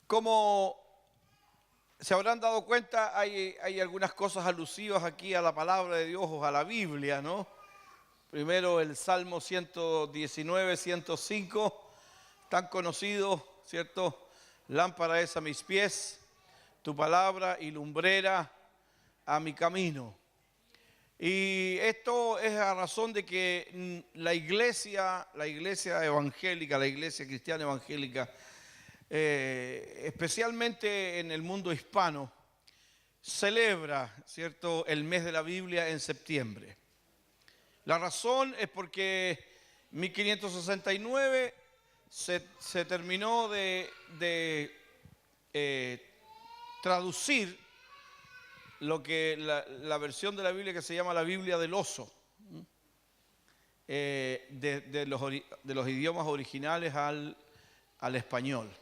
Como se habrán dado cuenta, hay algunas cosas alusivas aquí a la palabra de Dios o a la Biblia, ¿no? Primero el Salmo 119, 105, tan conocido, ¿cierto? Lámpara es a mis pies, tu palabra y lumbrera a mi camino. Y esto es a razón de que la iglesia evangélica, la iglesia cristiana evangélica, especialmente en el mundo hispano, celebra, ¿cierto?, el mes de la Biblia en septiembre. La razón es porque 1569 se terminó de traducir lo que la versión de la Biblia que se llama la Biblia del oso, de los idiomas originales al español.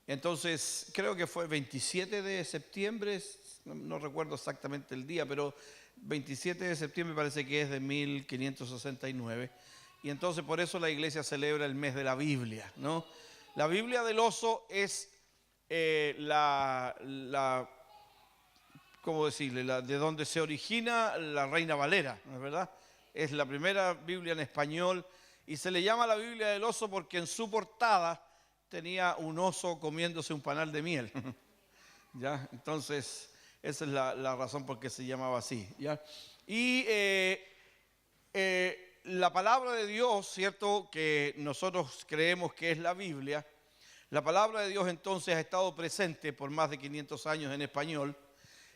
Entonces, creo que fue 27 de septiembre, no recuerdo exactamente el día, pero 27 de septiembre parece que es de 1569. Y entonces por eso la iglesia celebra el mes de la Biblia, ¿no? La Biblia del oso es ¿cómo decirle? De donde se origina la Reina Valera, ¿no es verdad? Es la primera Biblia en español y se le llama la Biblia del oso porque en su portada tenía un oso comiéndose un panal de miel. ¿Ya? Entonces, esa es la razón por qué se llamaba así. ¿Ya? Y la palabra de Dios, ¿cierto?, que nosotros creemos que es la Biblia, la palabra de Dios entonces ha estado presente por más de 500 años en español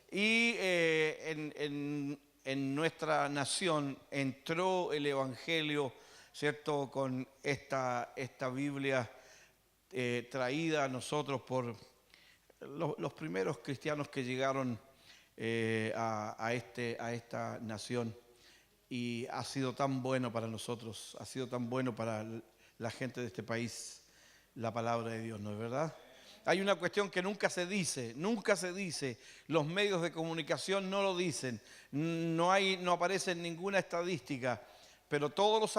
y en nuestra nación entró el Evangelio, ¿cierto?, con esta Biblia traída a nosotros por los primeros cristianos que llegaron a esta nación, y ha sido tan bueno para nosotros, ha sido tan bueno para la gente de este país la palabra de Dios, ¿no es verdad? Hay una cuestión que nunca se dice, los medios de comunicación no lo dicen, no aparece en ninguna estadística, pero todos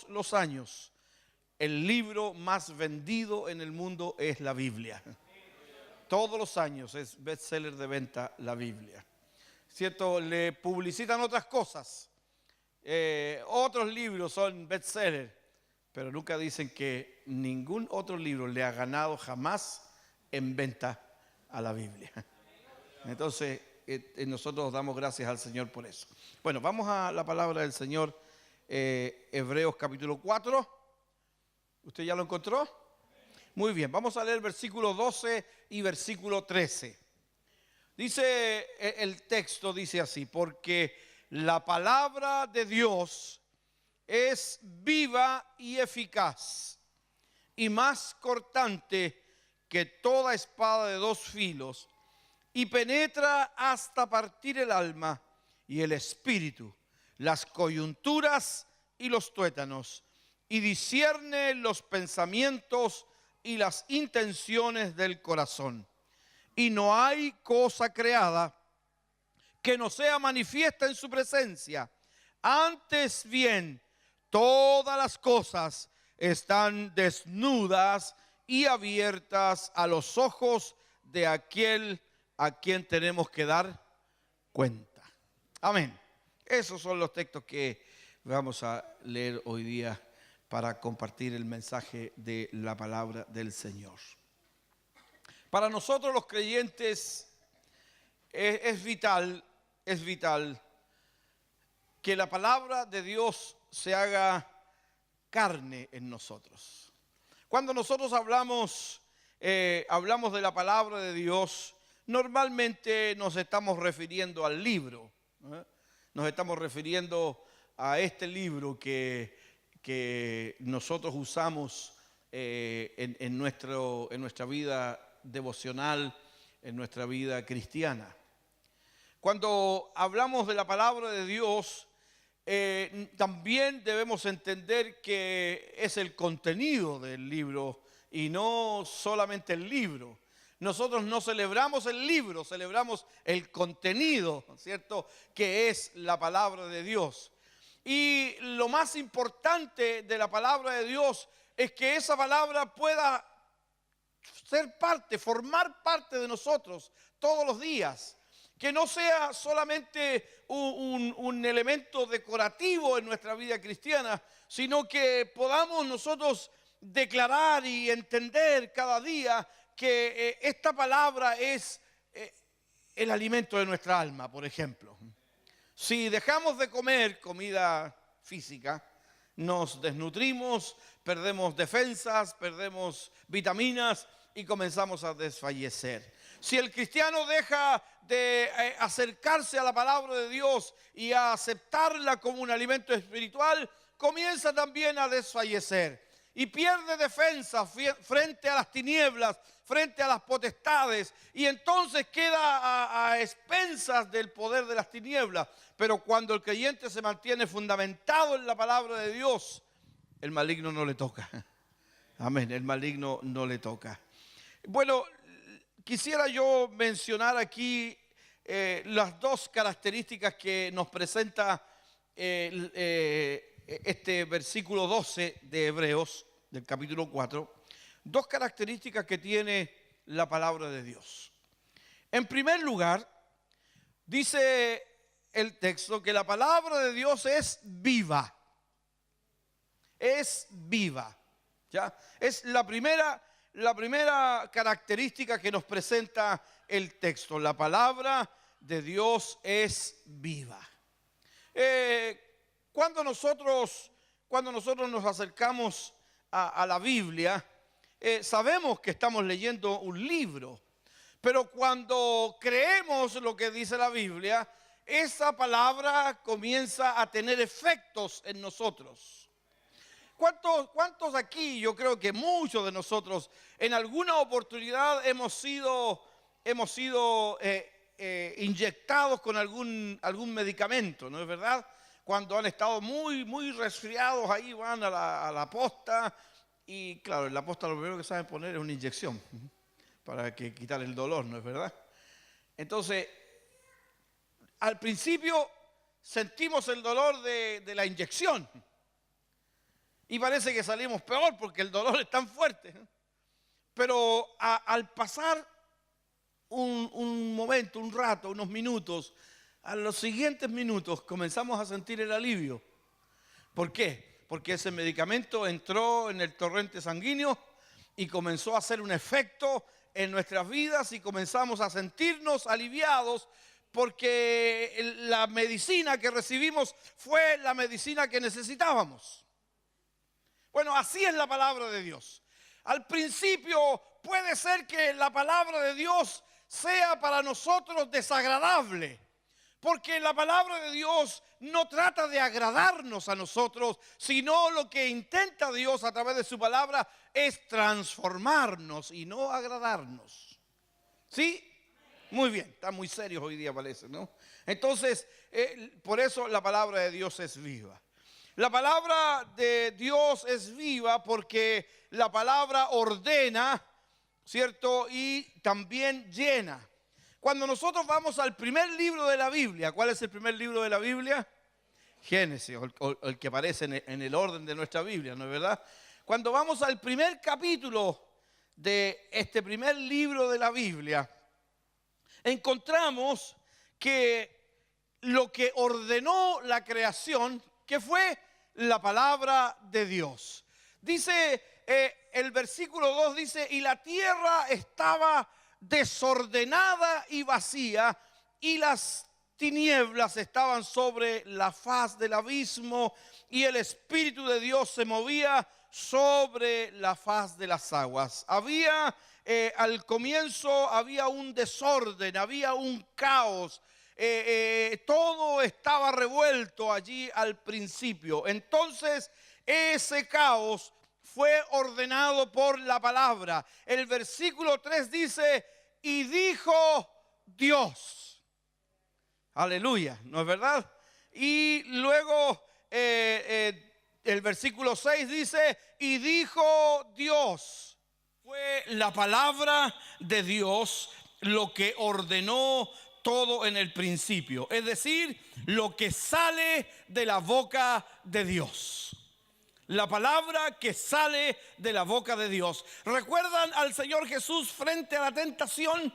los años, el libro más vendido en el mundo es la Biblia. Todos los años es bestseller de venta la Biblia. ¿Cierto? Le publicitan otras cosas. Otros libros son bestseller, pero nunca dicen que ningún otro libro le ha ganado jamás en venta a la Biblia. Entonces, nosotros damos gracias al Señor por eso. Bueno, vamos a la palabra del Señor, Hebreos capítulo 4. ¿Usted ya lo encontró? Muy bien, vamos a leer versículo 12 y versículo 13. Dice, el texto dice así: porque la palabra de Dios es viva y eficaz y más cortante que toda espada de dos filos, y penetra hasta partir el alma y el espíritu, las coyunturas y los tuétanos, y discierne los pensamientos y las intenciones del corazón. Y no hay cosa creada que no sea manifiesta en su presencia. Antes bien, todas las cosas están desnudas y abiertas a los ojos de aquel a quien tenemos que dar cuenta. Amén. Esos son los textos que vamos a leer hoy día para compartir el mensaje de la palabra del Señor. Para nosotros los creyentes es vital que la palabra de Dios se haga carne en nosotros. Cuando nosotros hablamos de la palabra de Dios, normalmente nos estamos refiriendo al libro, ¿eh? Nos estamos refiriendo a este libro que nosotros usamos en nuestra vida devocional, en nuestra vida cristiana. Cuando hablamos de la palabra de Dios, también debemos entender que es el contenido del libro y no solamente el libro. Nosotros no celebramos el libro, celebramos el contenido, ¿cierto?, que es la palabra de Dios. Y lo más importante de la palabra de Dios es que esa palabra pueda ser parte, formar parte de nosotros todos los días. Que no sea solamente un elemento decorativo en nuestra vida cristiana, sino que podamos nosotros declarar y entender cada día que esta palabra es el alimento de nuestra alma, por ejemplo. Si dejamos de comer comida física, nos desnutrimos, perdemos defensas, perdemos vitaminas y comenzamos a desfallecer. Si el cristiano deja de acercarse a la palabra de Dios y a aceptarla como un alimento espiritual, comienza también a desfallecer y pierde defensa frente a las tinieblas, frente a las potestades, y entonces queda a expensas del poder de las tinieblas. Pero cuando el creyente se mantiene fundamentado en la palabra de Dios, el maligno no le toca. Amén, el maligno no le toca. Bueno, quisiera yo mencionar aquí las dos características que nos presenta este versículo 12 de Hebreos, del capítulo 4. Dos características que tiene la palabra de Dios. En primer lugar, dice el texto que la palabra de Dios es viva. Es viva. ¿Ya? Es la primera característica que nos presenta el texto. La palabra de Dios es viva. Cuando nosotros nos acercamos a la Biblia, sabemos que estamos leyendo un libro, pero cuando creemos lo que dice la Biblia, esa palabra comienza a tener efectos en nosotros. ¿Cuántos aquí? Yo creo que muchos de nosotros en alguna oportunidad hemos sido inyectados con algún medicamento, ¿no es verdad? Cuando han estado muy resfriados, ahí van a la posta, y claro, en la posta lo primero que saben poner es una inyección para quitar el dolor, ¿no es verdad? Entonces, al principio sentimos el dolor de la inyección y parece que salimos peor porque el dolor es tan fuerte. Pero al pasar un momento, un rato, unos minutos, a los siguientes minutos comenzamos a sentir el alivio. ¿Por qué? Porque ese medicamento entró en el torrente sanguíneo y comenzó a hacer un efecto en nuestras vidas y comenzamos a sentirnos aliviados porque la medicina que recibimos fue la medicina que necesitábamos. Bueno, así es la palabra de Dios. Al principio puede ser que la palabra de Dios sea para nosotros desagradable, porque la palabra de Dios no trata de agradarnos a nosotros, sino lo que intenta Dios a través de su palabra es transformarnos y no agradarnos. ¿Sí? Muy bien, están muy serios hoy día parece, ¿no? Entonces, por eso la palabra de Dios es viva. La palabra de Dios es viva porque la palabra ordena, ¿cierto? Y también llena. Cuando nosotros vamos al primer libro de la Biblia, ¿cuál es el primer libro de la Biblia? Génesis, o el que aparece en el orden de nuestra Biblia, ¿no es verdad? Cuando vamos al primer capítulo de este primer libro de la Biblia, encontramos que lo que ordenó la creación, que fue la palabra de Dios. Dice, el versículo 2 dice, y la tierra estaba desordenada y vacía, y las tinieblas estaban sobre la faz del abismo, y el Espíritu de Dios se movía sobre la faz de las aguas. Al comienzo había un desorden, había un caos. Todo estaba revuelto allí al principio. Entonces ese caos fue ordenado por la palabra. El versículo 3 dice, y dijo Dios. Aleluya, ¿no es verdad? Y luego el versículo 6 dice, y dijo Dios. Fue la palabra de Dios lo que ordenó todo en el principio, es decir, lo que sale de la boca de Dios. La palabra que sale de la boca de Dios. ¿Recuerdan al Señor Jesús frente a la tentación?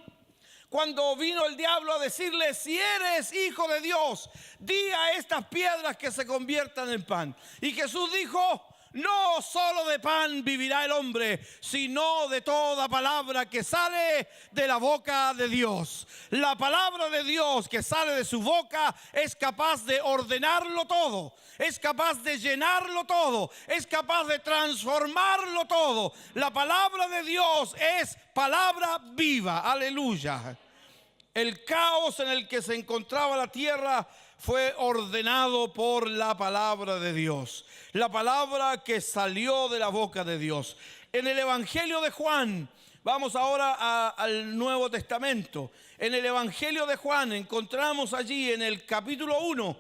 Cuando vino el diablo a decirle: si eres hijo de Dios, di a estas piedras que se conviertan en pan. Y Jesús dijo: no solo de pan vivirá el hombre, sino de toda palabra que sale de la boca de Dios. La palabra de Dios que sale de su boca es capaz de ordenarlo todo, es capaz de llenarlo todo, es capaz de transformarlo todo. La palabra de Dios es palabra viva. Aleluya. El caos en el que se encontraba la tierra fue ordenado por la palabra de Dios. La palabra que salió de la boca de Dios. En el Evangelio de Juan, vamos ahora al Nuevo Testamento. En el Evangelio de Juan encontramos allí en el capítulo 1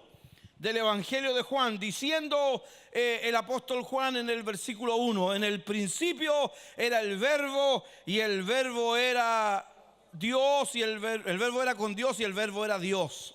del Evangelio de Juan, diciendo el apóstol Juan en el versículo 1: en el principio era el verbo, y el verbo era Dios, y el verbo era con Dios, y el verbo era Dios.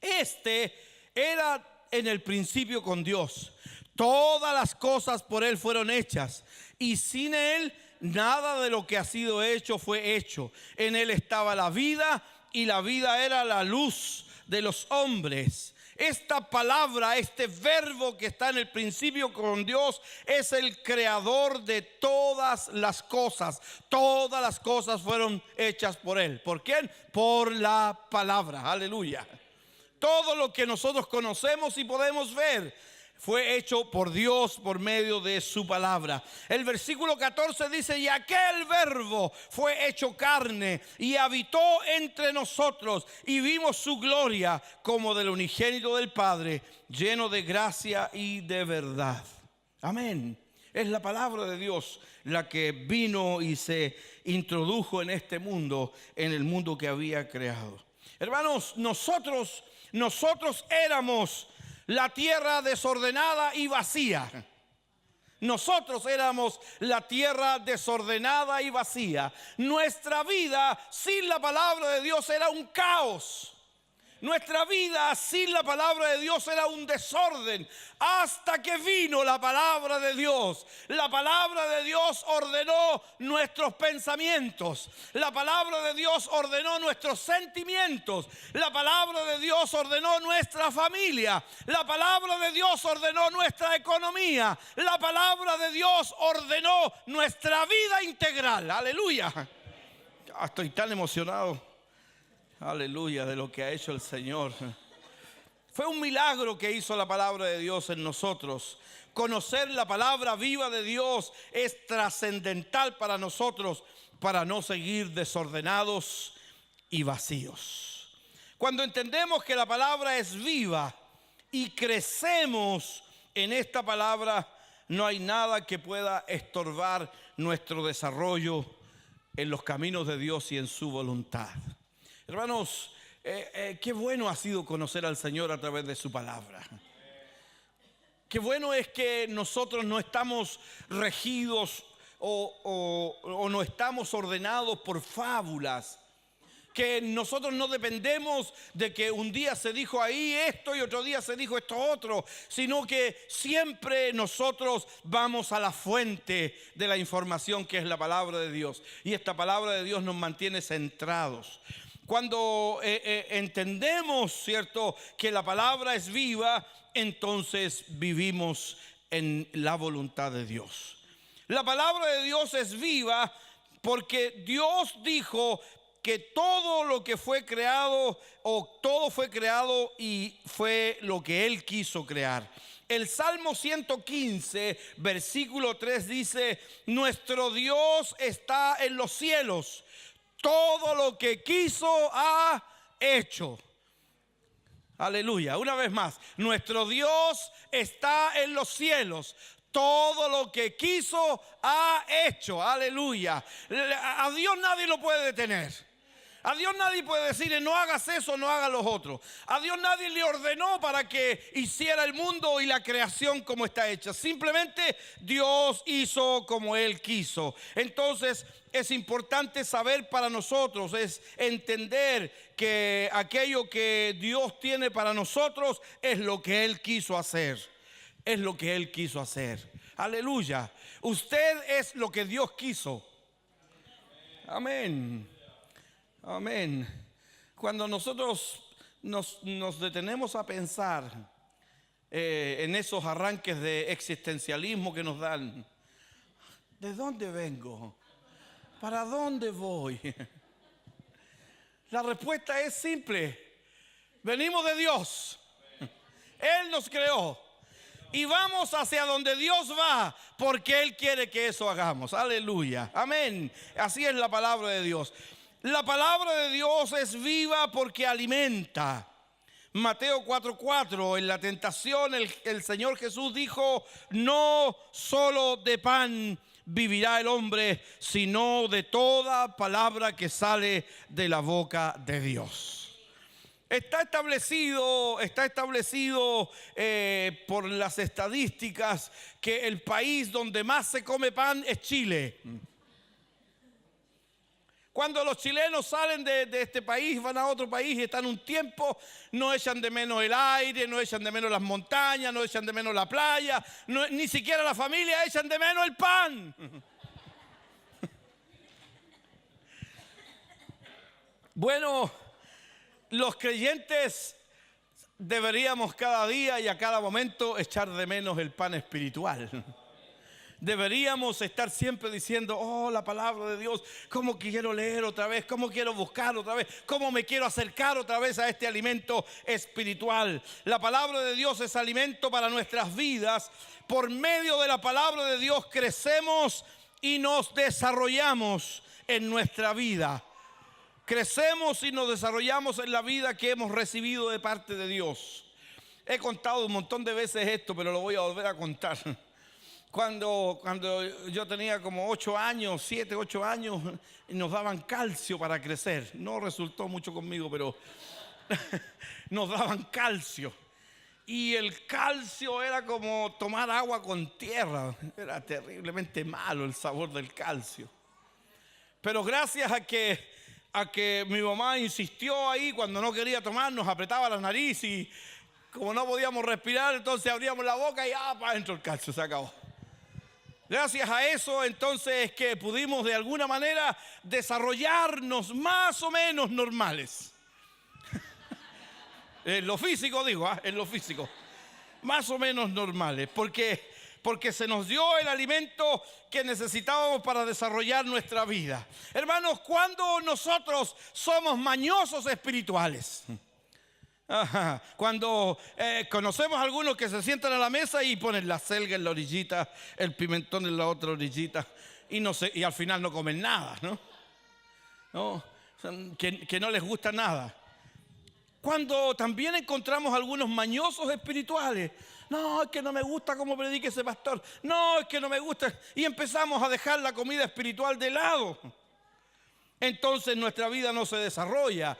Este era en el principio con Dios. Todas las cosas por Él fueron hechas, y sin Él nada de lo que ha sido hecho fue hecho. En Él estaba la vida, y la vida era la luz de los hombres. Esta palabra, este verbo que está en el principio con Dios, es el creador de todas las cosas. Todas las cosas fueron hechas por Él. ¿Por quién? Por la palabra. Aleluya. Todo lo que nosotros conocemos y podemos ver fue hecho por Dios por medio de su palabra. El versículo 14 dice: y aquel verbo fue hecho carne y habitó entre nosotros, y vimos su gloria como del unigénito del Padre, lleno de gracia y de verdad. Amén. Es la palabra de Dios la que vino y se introdujo en este mundo, en el mundo que había creado. Hermanos, nosotros éramos la tierra desordenada y vacía. Nosotros éramos la tierra desordenada y vacía. Nuestra vida sin la palabra de Dios era un caos. Nuestra vida sin la palabra de Dios era un desorden, hasta que vino la palabra de Dios. La palabra de Dios ordenó nuestros pensamientos. La palabra de Dios ordenó nuestros sentimientos. La palabra de Dios ordenó nuestra familia. La palabra de Dios ordenó nuestra economía. La palabra de Dios ordenó nuestra vida integral. Aleluya. Estoy tan emocionado. Aleluya, de lo que ha hecho el Señor. Fue un milagro que hizo la palabra de Dios en nosotros. Conocer la palabra viva de Dios es trascendental para nosotros, para no seguir desordenados y vacíos. Cuando entendemos que la palabra es viva y crecemos en esta palabra, no hay nada que pueda estorbar nuestro desarrollo en los caminos de Dios y en su voluntad. Hermanos, qué bueno ha sido conocer al Señor a través de su palabra. Qué bueno es que nosotros no estamos regidos o no estamos ordenados por fábulas. Que nosotros no dependemos de que un día se dijo ahí esto y otro día se dijo esto otro, sino que siempre nosotros vamos a la fuente de la información, que es la palabra de Dios. Y esta palabra de Dios nos mantiene centrados. Cuando entendemos, ¿cierto?, que la palabra es viva, entonces vivimos en la voluntad de Dios. La palabra de Dios es viva porque Dios dijo que todo lo que fue creado, o todo fue creado y fue lo que Él quiso crear. El Salmo 115, versículo 3 dice: nuestro Dios está en los cielos. Todo lo que quiso ha hecho. Aleluya. Una vez más, nuestro Dios está en los cielos. Todo lo que quiso ha hecho. Aleluya. A Dios nadie lo puede detener. A Dios nadie puede decirle: no hagas eso, no hagas los otros. A Dios nadie le ordenó para que hiciera el mundo y la creación como está hecha. Simplemente Dios hizo como Él quiso. Entonces es importante saber para nosotros, es entender que aquello que Dios tiene para nosotros es lo que Él quiso hacer. es lo que Él quiso hacer. Aleluya. Usted es lo que Dios quiso. Amén. Amén. Cuando nosotros nos detenemos a pensar en esos arranques de existencialismo que nos dan, ¿de dónde vengo? ¿Para dónde voy? La respuesta es simple. Venimos de Dios. Él nos creó. Y vamos hacia donde Dios va, porque Él quiere que eso hagamos. Aleluya. Amén. Así es la palabra de Dios. La palabra de Dios es viva porque alimenta. Mateo 4:4, en la tentación el Señor Jesús dijo: no solo de pan vivirá el hombre, sino de toda palabra que sale de la boca de Dios. Está establecido por las estadísticas que el país donde más se come pan es Chile. Cuando los chilenos salen de este país, van a otro país y están un tiempo, no echan de menos el aire, no echan de menos las montañas, no echan de menos la playa, ni siquiera la familia echan de menos el pan. Bueno, los creyentes deberíamos cada día y a cada momento echar de menos el pan espiritual. Deberíamos estar siempre diciendo: oh, la palabra de Dios, cómo quiero leer otra vez, cómo quiero buscar otra vez, cómo me quiero acercar otra vez a este alimento espiritual. La palabra de Dios es alimento para nuestras vidas. Por medio de la palabra de Dios crecemos y nos desarrollamos en nuestra vida. Crecemos y nos desarrollamos en la vida que hemos recibido de parte de Dios. He contado un montón de veces esto, pero lo voy a volver a contar. Cuando yo tenía como 8 años, 7, 8 años, nos daban calcio para crecer. No resultó mucho conmigo, pero nos daban calcio. Y el calcio era como tomar agua con tierra. Era terriblemente malo el sabor del calcio. Pero gracias a que mi mamá insistió ahí, cuando no quería tomar, nos apretaba la nariz y como no podíamos respirar, entonces abríamos la boca y para adentro el calcio, se acabó. Gracias a eso, entonces, es que pudimos de alguna manera desarrollarnos más o menos normales. En lo físico digo, en lo físico. Más o menos normales, porque se nos dio el alimento que necesitábamos para desarrollar nuestra vida. Hermanos, cuando nosotros somos mañosos espirituales, cuando conocemos a algunos que se sientan a la mesa y ponen la selga en la orillita, el pimentón en la otra orillita y al final no comen nada, ¿no? Que no les gusta nada. Cuando también encontramos algunos mañosos espirituales: no, es que no me gusta cómo predica ese pastor, no, es que no me gusta, y empezamos a dejar la comida espiritual de lado. Entonces nuestra vida no se desarrolla.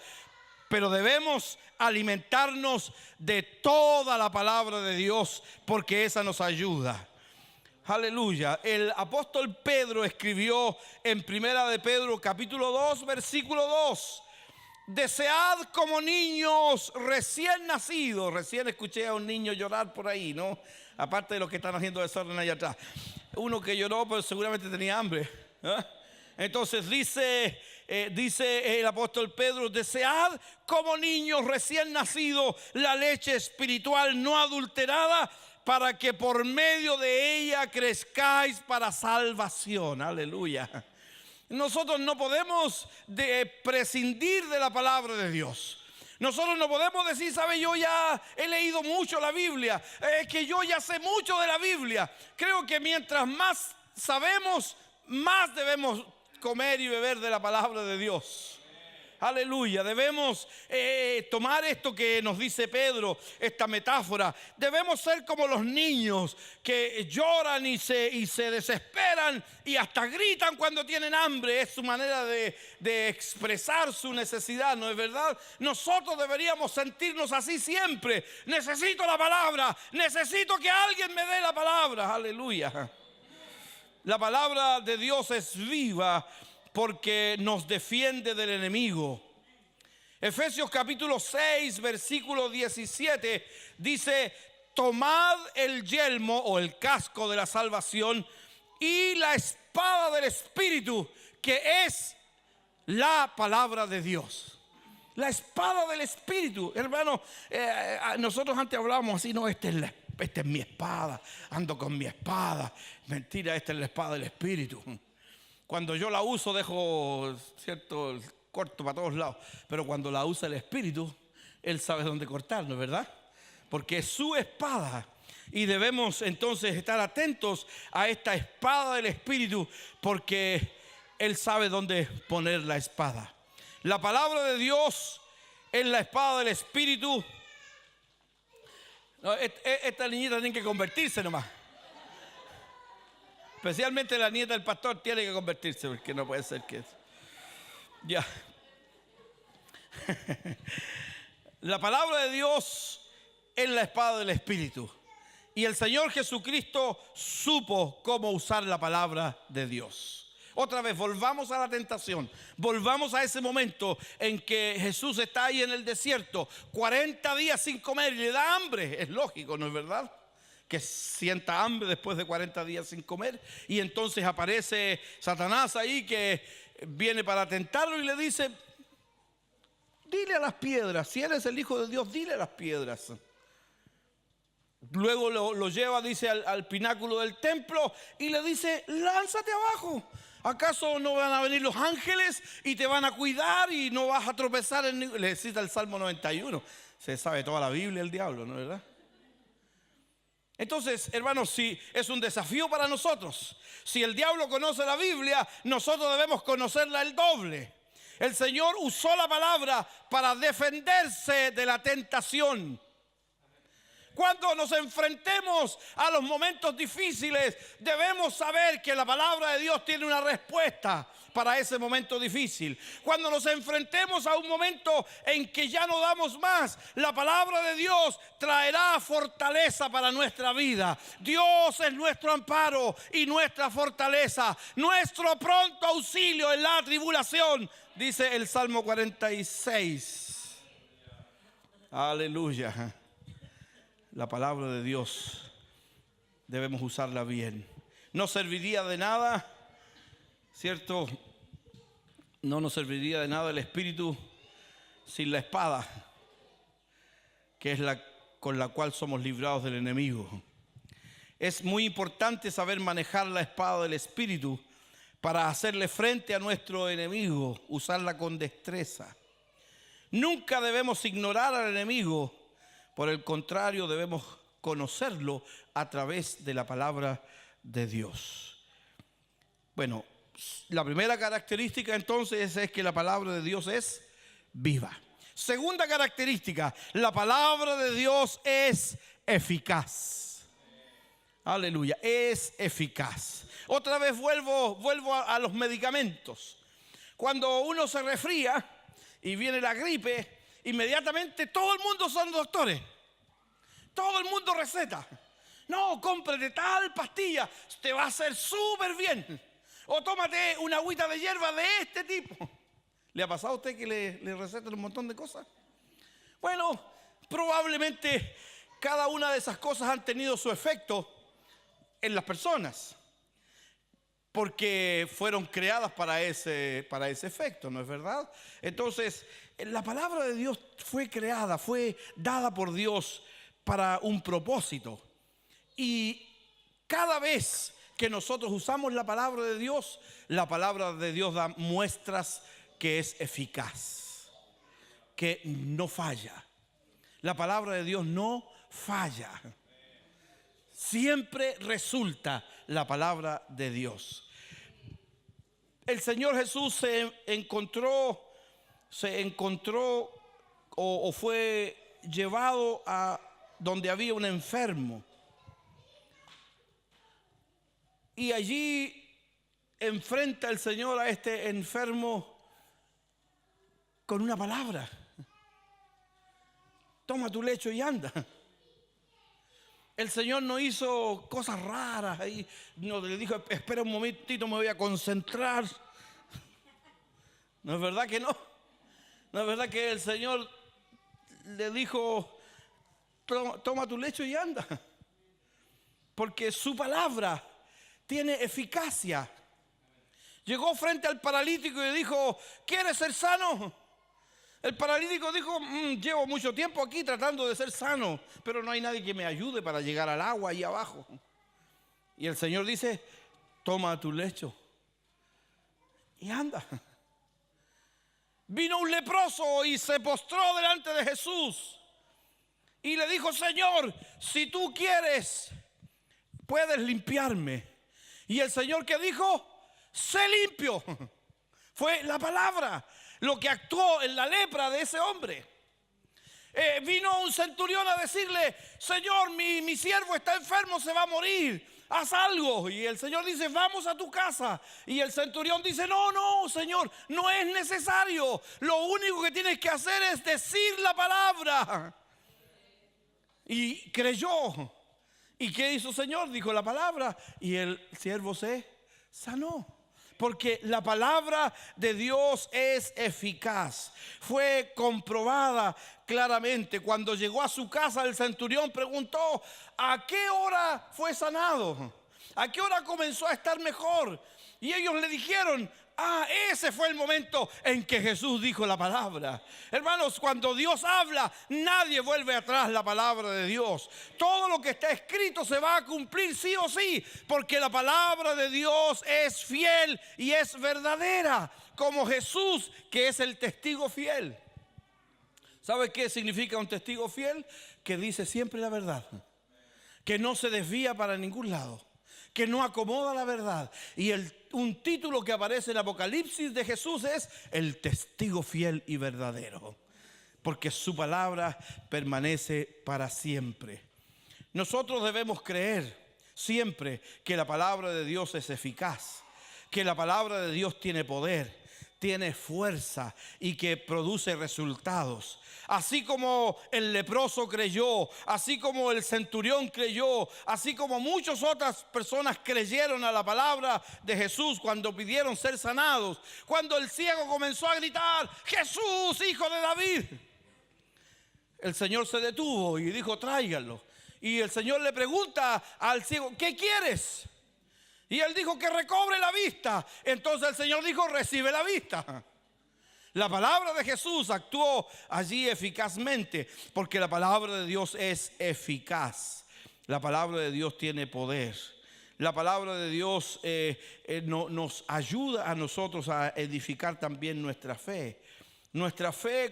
Pero debemos alimentarnos de toda la palabra de Dios, porque esa nos ayuda. Aleluya. El apóstol Pedro escribió en Primera de Pedro capítulo 2 versículo 2: desead como niños recién nacidos. Recién escuché a un niño llorar por ahí, ¿no? Aparte de los que están haciendo desorden allá atrás. Uno que lloró, pero seguramente tenía hambre, ¿eh? Entonces dice el apóstol Pedro: desead como niños recién nacidos la leche espiritual no adulterada, para que por medio de ella crezcáis para salvación. Aleluya. Nosotros no podemos prescindir de la palabra de Dios. Nosotros no podemos decir: sabe, yo ya he leído mucho la Biblia, es que yo ya sé mucho de la Biblia. Creo que mientras más sabemos, más debemos comer y beber de la palabra de Dios. Aleluya. Debemos tomar esto que nos dice Pedro, esta metáfora. Debemos ser como los niños que lloran y se desesperan y hasta gritan cuando tienen hambre. Es su manera de expresar su necesidad, ¿no es verdad? Nosotros deberíamos sentirnos así siempre. Necesito la palabra, necesito que alguien me dé la palabra. Aleluya. La palabra de Dios es viva porque nos defiende del enemigo. Efesios capítulo 6, versículo 17 dice: tomad el yelmo o el casco de la salvación y la espada del Espíritu, que es la palabra de Dios. La espada del Espíritu. Hermano, nosotros antes hablábamos así, no, esta es mi espada, ando con mi espada. Mentira, esta es la espada del Espíritu. Cuando yo la uso dejo, cierto, corto para todos lados, pero cuando la usa el Espíritu, Él sabe dónde cortarnos, ¿verdad? Porque es su espada. Y debemos entonces estar atentos a esta espada del Espíritu, porque Él sabe dónde poner la espada. La palabra de Dios es la espada del Espíritu. No, esta niñita tiene que convertirse nomás. Especialmente la nieta del pastor tiene que convertirse, porque no puede ser que... Ya. La palabra de Dios es la espada del Espíritu. Y el Señor Jesucristo supo cómo usar la palabra de Dios. Otra vez, volvamos a la tentación. Volvamos a ese momento en que Jesús está ahí en el desierto, 40 días sin comer y le da hambre. Es lógico, ¿no es verdad? Que sienta hambre después de 40 días sin comer. Y entonces aparece Satanás ahí, que viene para tentarlo y le dice: dile a las piedras, si eres el Hijo de Dios, dile a las piedras. Luego lo lleva, dice, al pináculo del templo y le dice: lánzate abajo. ¿Acaso no van a venir los ángeles y te van a cuidar y no vas a tropezar en ningún... Le cita el Salmo 91. Se sabe toda la Biblia el diablo, ¿no es verdad? Entonces, hermanos, si es un desafío para nosotros, si el diablo conoce la Biblia, nosotros debemos conocerla el doble. El Señor usó la palabra para defenderse de la tentación. Cuando nos enfrentemos a los momentos difíciles, debemos saber que la palabra de Dios tiene una respuesta para ese momento difícil. Cuando nos enfrentemos a un momento en que ya no damos más, la palabra de Dios traerá fortaleza para nuestra vida. Dios es nuestro amparo y nuestra fortaleza, nuestro pronto auxilio en la tribulación, dice el Salmo 46. Aleluya. La palabra de Dios debemos usarla bien. No serviría de nada, ¿cierto? No nos serviría de nada el Espíritu sin la espada, que es la con la cual somos librados del enemigo. Es muy importante saber manejar la espada del Espíritu para hacerle frente a nuestro enemigo, usarla con destreza. Nunca debemos ignorar al enemigo. Por el contrario, debemos conocerlo a través de la palabra de Dios. Bueno, la primera característica entonces es que la palabra de Dios es viva. Segunda característica, la palabra de Dios es eficaz. Aleluya, es eficaz. Otra vez vuelvo a los medicamentos. Cuando uno se resfría y viene la gripe, inmediatamente todo el mundo son doctores. Todo el mundo receta. No, cómprate tal pastilla, te va a hacer súper bien. O tómate una agüita de hierba de este tipo. ¿Le ha pasado a usted que le recetan un montón de cosas? Bueno, probablemente cada una de esas cosas han tenido su efecto en las personas, porque fueron creadas para ese efecto, ¿no es verdad? Entonces, la palabra de Dios fue creada, fue dada por Dios para un propósito. Y cada vez que nosotros usamos la palabra de Dios da muestras que es eficaz, que no falla. La palabra de Dios no falla. Siempre resulta la palabra de Dios. El Señor Jesús se encontró o fue llevado a donde había un enfermo. Y allí enfrenta el Señor a este enfermo con una palabra: toma tu lecho y anda. El Señor no hizo cosas raras ahí, no le dijo: espera un momentito, me voy a concentrar. ¿No es verdad que no? ¿No es verdad que el Señor le dijo: toma tu lecho y anda. Porque su palabra tiene eficacia. Llegó frente al paralítico y le dijo: ¿quieres ser sano? El paralítico dijo: llevo mucho tiempo aquí tratando de ser sano, pero no hay nadie que me ayude para llegar al agua ahí abajo. Y el Señor dice: toma tu lecho y anda. Vino un leproso y se postró delante de Jesús y le dijo: Señor, si tú quieres, puedes limpiarme. Y el Señor, ¿qué dijo? Sé limpio. Fue la palabra lo que actuó en la lepra de ese hombre. Vino un centurión a decirle: Señor, mi siervo está enfermo, se va a morir, haz algo. Y el Señor dice: vamos a tu casa. Y el centurión dice: no, Señor, no es necesario. Lo único que tienes que hacer es decir la palabra. Y creyó. ¿Y qué hizo el Señor? Dijo la palabra y el siervo se sanó. Porque la palabra de Dios es eficaz. Fue comprobada claramente. Cuando llegó a su casa, el centurión preguntó: ¿a qué hora fue sanado? ¿A qué hora comenzó a estar mejor? Y ellos le dijeron: ese fue el momento en que Jesús dijo la palabra. Hermanos, cuando Dios habla, nadie vuelve atrás la palabra de Dios. Todo lo que está escrito se va a cumplir sí o sí, porque la palabra de Dios es fiel y es verdadera, como Jesús, que es el testigo fiel. ¿Sabe qué significa un testigo fiel? Que dice siempre la verdad, que no se desvía para ningún lado, que no acomoda la verdad. Y un título que aparece en Apocalipsis de Jesús es el testigo fiel y verdadero, porque su palabra permanece para siempre. Nosotros debemos creer siempre que la palabra de Dios es eficaz, que la palabra de Dios tiene poder, tiene fuerza y que produce resultados. Así como el leproso creyó, así como el centurión creyó, así como muchas otras personas creyeron a la palabra de Jesús cuando pidieron ser sanados. Cuando el ciego comenzó a gritar: Jesús, hijo de David, el Señor se detuvo y dijo: tráiganlo. Y el Señor le pregunta al ciego: ¿qué quieres? Y él dijo: que recobre la vista. Entonces el Señor dijo: recibe la vista. La palabra de Jesús actuó allí eficazmente, porque la palabra de Dios es eficaz. La palabra de Dios tiene poder. La palabra de Dios nos ayuda a nosotros a edificar también nuestra fe. Nuestra fe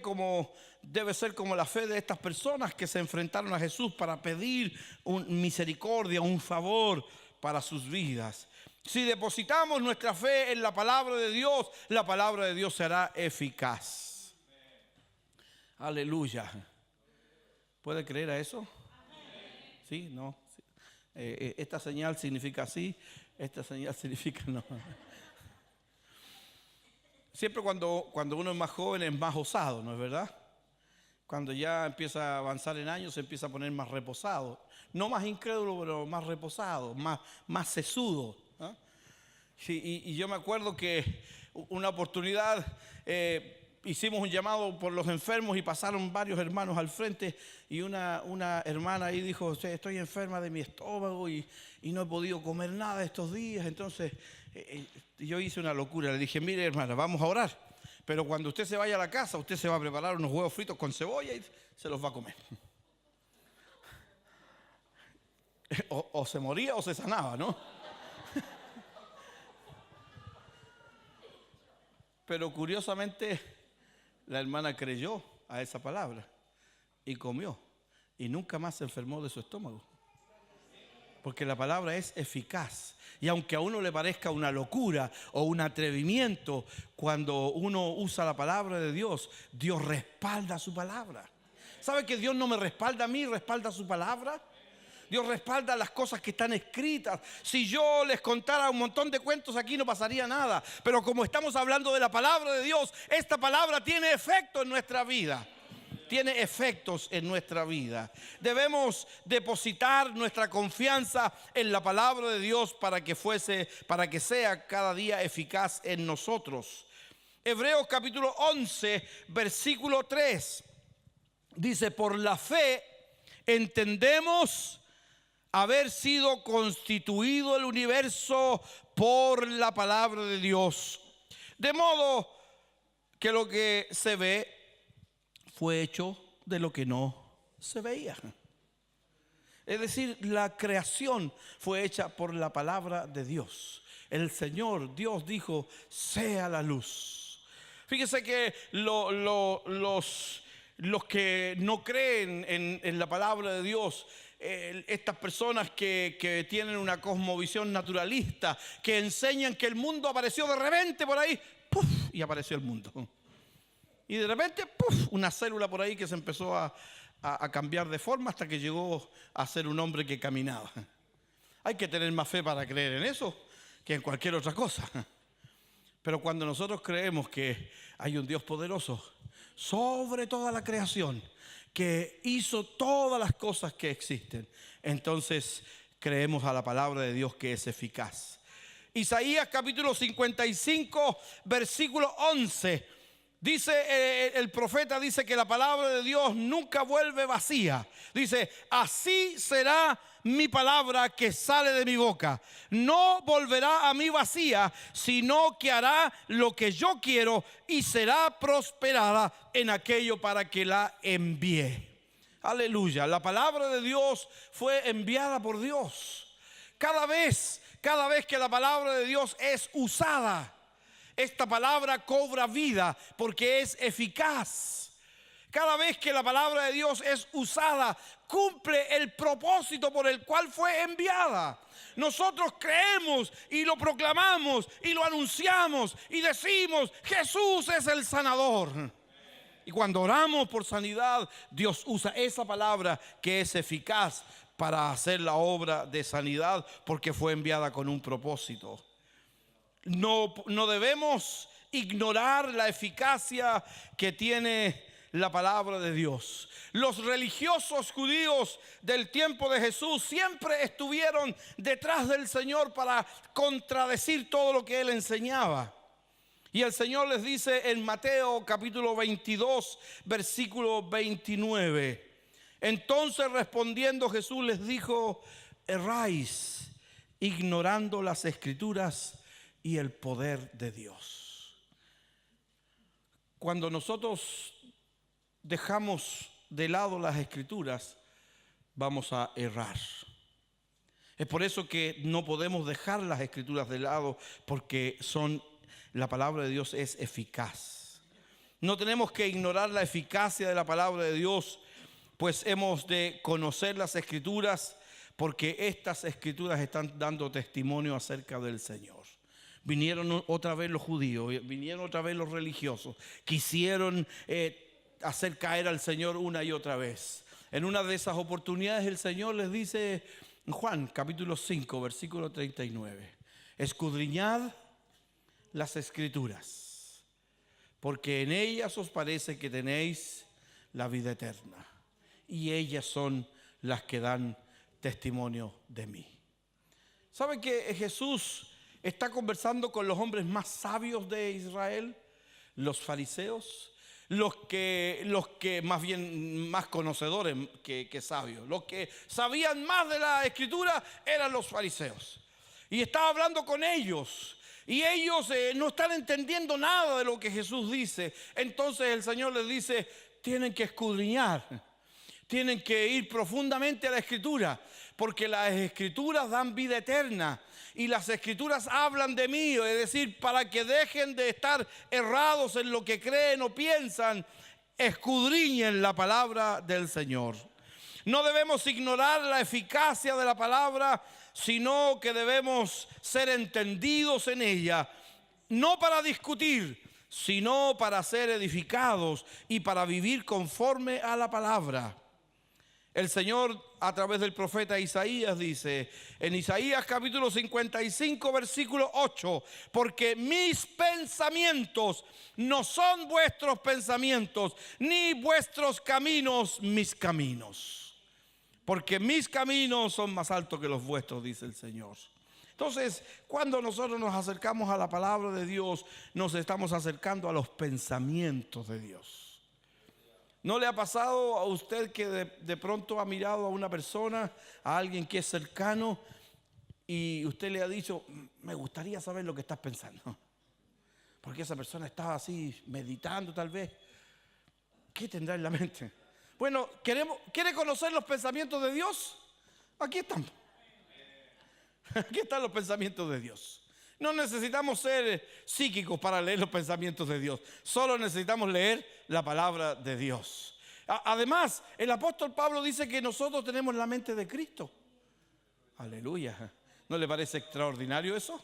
debe ser como la fe de estas personas que se enfrentaron a Jesús para pedir misericordia, un favor para sus vidas. Si depositamos nuestra fe en la palabra de Dios será eficaz. Aleluya. ¿Puede creer a eso? ¿Sí? ¿No? Sí. Esta señal significa sí, esta señal significa no. Siempre cuando uno es más joven es más osado, ¿no es verdad? Cuando ya empieza a avanzar en años se empieza a poner más reposado. No más incrédulo, pero más reposado, más sesudo, ¿no? Sí, y yo me acuerdo que una oportunidad hicimos un llamado por los enfermos y pasaron varios hermanos al frente y una hermana ahí dijo: estoy enferma de mi estómago y no he podido comer nada estos días. Entonces yo hice una locura, le dije: mire, hermana, vamos a orar, pero cuando usted se vaya a la casa, usted se va a preparar unos huevos fritos con cebolla y se los va a comer. O se moría o se sanaba, ¿no? Pero curiosamente la hermana creyó a esa palabra y comió y nunca más se enfermó de su estómago, porque la palabra es eficaz. Y aunque a uno le parezca una locura o un atrevimiento, cuando uno usa la palabra de Dios, Dios respalda su palabra. ¿Sabe que Dios no me respalda a mí, respalda su palabra? Dios respalda las cosas que están escritas. Si yo les contara un montón de cuentos aquí no pasaría nada. Pero como estamos hablando de la palabra de Dios, esta palabra tiene efecto en nuestra vida. Tiene efectos en nuestra vida. Debemos depositar nuestra confianza en la palabra de Dios para que sea cada día eficaz en nosotros. Hebreos capítulo 11, versículo 3. Dice: por la fe entendemos haber sido constituido el universo por la palabra de Dios. De modo que lo que se ve fue hecho de lo que no se veía. Es decir, la creación fue hecha por la palabra de Dios. El Señor, Dios dijo, sea la luz. Fíjese que los que no creen en la palabra de Dios, estas personas que tienen una cosmovisión naturalista, que enseñan que el mundo apareció de repente por ahí, ¡puf!, y apareció el mundo. Y de repente, ¡puf!, una célula por ahí que se empezó a cambiar de forma hasta que llegó a ser un hombre que caminaba. Hay que tener más fe para creer en eso que en cualquier otra cosa. Pero cuando nosotros creemos que hay un Dios poderoso sobre toda la creación, que hizo todas las cosas que existen, entonces creemos a la palabra de Dios que es eficaz. Isaías capítulo 55, versículo 11. Dice, el profeta dice que la palabra de Dios nunca vuelve vacía. Dice, así será mi palabra que sale de mi boca. No volverá a mí vacía, sino que hará lo que yo quiero y será prosperada en aquello para que la envíe. Aleluya, la palabra de Dios fue enviada por Dios. Cada vez que la palabra de Dios es usada, esta palabra cobra vida porque es eficaz. Cada vez que la palabra de Dios es usada, cumple el propósito por el cual fue enviada. Nosotros creemos y lo proclamamos y lo anunciamos y decimos, Jesús es el sanador. Y cuando oramos por sanidad, Dios usa esa palabra que es eficaz para hacer la obra de sanidad porque fue enviada con un propósito. No debemos ignorar la eficacia que tiene la palabra de Dios. Los religiosos judíos del tiempo de Jesús siempre estuvieron detrás del Señor para contradecir todo lo que Él enseñaba. Y el Señor les dice en Mateo capítulo 22, versículo 29. Entonces respondiendo Jesús les dijo, erráis ignorando las Escrituras y el poder de Dios. Cuando nosotros dejamos de lado las Escrituras, vamos a errar. Es por eso que no podemos dejar las Escrituras de lado, porque la palabra de Dios es eficaz. No tenemos que ignorar la eficacia de la palabra de Dios, pues hemos de conocer las Escrituras, porque estas Escrituras están dando testimonio acerca del Señor. Vinieron otra vez los judíos, vinieron otra vez los religiosos, quisieron hacer caer al Señor una y otra vez. En una de esas oportunidades el Señor les dice en Juan capítulo 5, versículo 39, escudriñad las Escrituras, porque en ellas os parece que tenéis la vida eterna, y ellas son las que dan testimonio de mí. ¿Saben que Jesús está conversando con los hombres más sabios de Israel? Los fariseos, los que más bien más conocedores que sabios, los que sabían más de la Escritura eran los fariseos. Y estaba hablando con ellos, y ellos no están entendiendo nada de lo que Jesús dice. Entonces el Señor les dice, tienen que escudriñar, tienen que ir profundamente a la Escritura, porque las Escrituras dan vida eterna y las Escrituras hablan de mí, es decir, para que dejen de estar errados en lo que creen o piensan, escudriñen la palabra del Señor. No debemos ignorar la eficacia de la palabra, sino que debemos ser entendidos en ella, no para discutir, sino para ser edificados y para vivir conforme a la palabra. El Señor a través del profeta Isaías dice en Isaías capítulo 55 versículo 8, porque mis pensamientos no son vuestros pensamientos, ni vuestros caminos mis caminos, porque mis caminos son más altos que los vuestros, dice el Señor. Entonces, cuando nosotros nos acercamos a la palabra de Dios, nos estamos acercando a los pensamientos de Dios. ¿No le ha pasado a usted que de pronto ha mirado a una persona, a alguien que es cercano, y usted le ha dicho, me gustaría saber lo que estás pensando? Porque esa persona estaba así meditando tal vez. ¿Qué tendrá en la mente? Bueno, ¿quiere conocer los pensamientos de Dios? Aquí están. Aquí están los pensamientos de Dios. No necesitamos ser psíquicos para leer los pensamientos de Dios. Solo necesitamos leer la palabra de Dios. Además, el apóstol Pablo dice que nosotros tenemos la mente de Cristo. Aleluya. ¿No le parece extraordinario eso?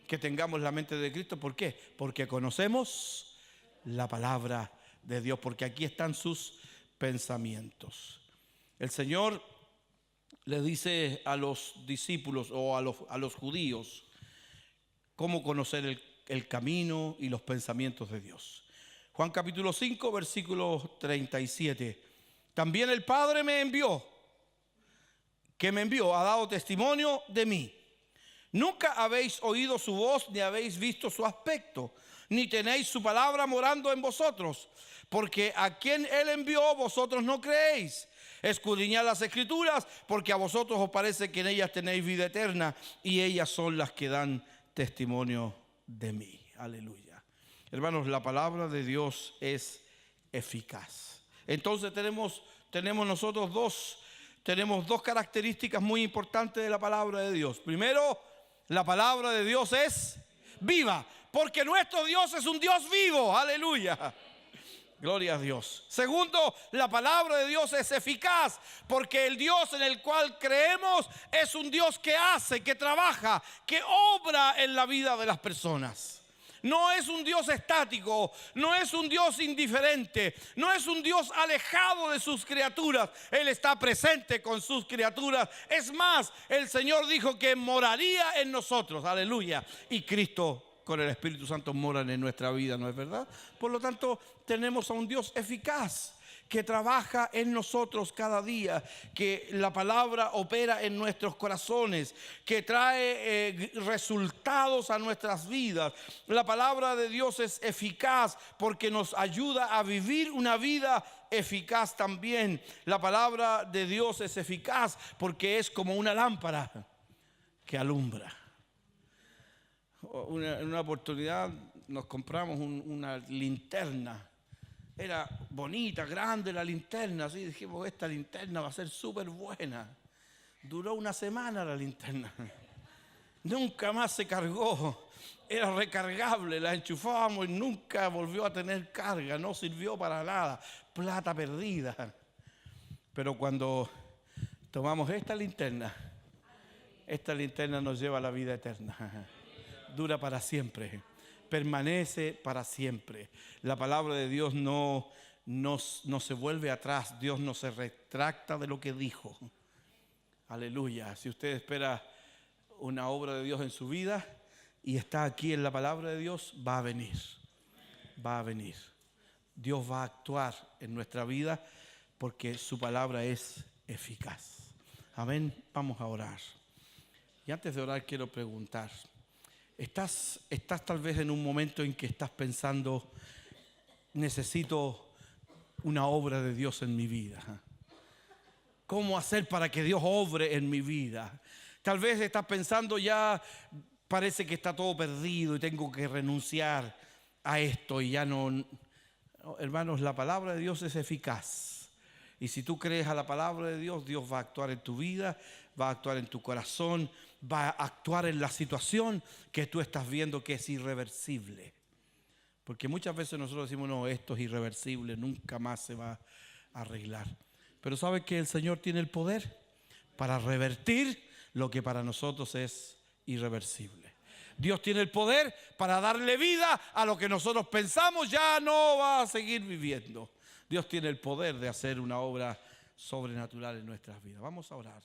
Que tengamos la mente de Cristo. ¿Por qué? Porque conocemos la palabra de Dios. Porque aquí están sus pensamientos. El Señor le dice a los discípulos o a los judíos cómo conocer el camino y los pensamientos de Dios. Juan capítulo 5, versículo 37. También el Padre que me envió, ha dado testimonio de mí. Nunca habéis oído su voz, ni habéis visto su aspecto, ni tenéis su palabra morando en vosotros, porque a quien Él envió vosotros no creéis. Escudriñad las Escrituras, porque a vosotros os parece que en ellas tenéis vida eterna, y ellas son las que dan testimonio de mí. Aleluya. Hermanos, la palabra de Dios es eficaz. Entonces tenemos nosotros dos características muy importantes de la palabra de Dios. Primero, la palabra de Dios es viva, porque nuestro Dios es un Dios vivo. Aleluya. Gloria a Dios. Segundo, la palabra de Dios es eficaz, porque el Dios en el cual creemos es un Dios que hace, que trabaja, que obra en la vida de las personas. No es un Dios estático, no es un Dios indiferente, no es un Dios alejado de sus criaturas. Él está presente con sus criaturas. Es más, el Señor dijo que moraría en nosotros. Aleluya. Y Cristo con el Espíritu Santo moran en nuestra vida, ¿no es verdad? Por lo tanto, tenemos a un Dios eficaz que trabaja en nosotros cada día, que la palabra opera en nuestros corazones, que trae resultados a nuestras vidas. La palabra de Dios es eficaz porque nos ayuda a vivir una vida eficaz también. La palabra de Dios es eficaz porque es como una lámpara que alumbra. En una oportunidad nos compramos una linterna. Era bonita, grande la linterna. Así dijimos, esta linterna va a ser súper buena. Duró una semana la linterna. Nunca más se cargó. Era recargable, la enchufábamos y nunca volvió a tener carga. No sirvió para nada. Plata perdida. Pero cuando tomamos esta linterna nos lleva a la vida eterna. Dura para siempre, permanece para siempre. La palabra de Dios no se vuelve atrás. Dios no se retracta de lo que dijo. Aleluya. Si usted espera una obra de Dios en su vida y está aquí en la palabra de Dios, va a venir. Va a venir. Dios va a actuar en nuestra vida porque su palabra es eficaz. Amén. Vamos a orar. Y antes de orar quiero preguntar. Estás tal vez en un momento en que estás pensando, necesito una obra de Dios en mi vida. ¿Cómo hacer para que Dios obre en mi vida? Tal vez estás pensando, ya parece que está todo perdido y tengo que renunciar a esto y ya no. Hermanos, la palabra de Dios es eficaz. Y si tú crees a la palabra de Dios, Dios va a actuar en tu vida, va a actuar en tu corazón, va a actuar en la situación que tú estás viendo que es irreversible. Porque muchas veces nosotros decimos, no, esto es irreversible, nunca más se va a arreglar. Pero ¿sabe que el Señor tiene el poder para revertir lo que para nosotros es irreversible? Dios tiene el poder para darle vida a lo que nosotros pensamos ya no va a seguir viviendo. Dios tiene el poder de hacer una obra sobrenatural en nuestras vidas. Vamos a orar.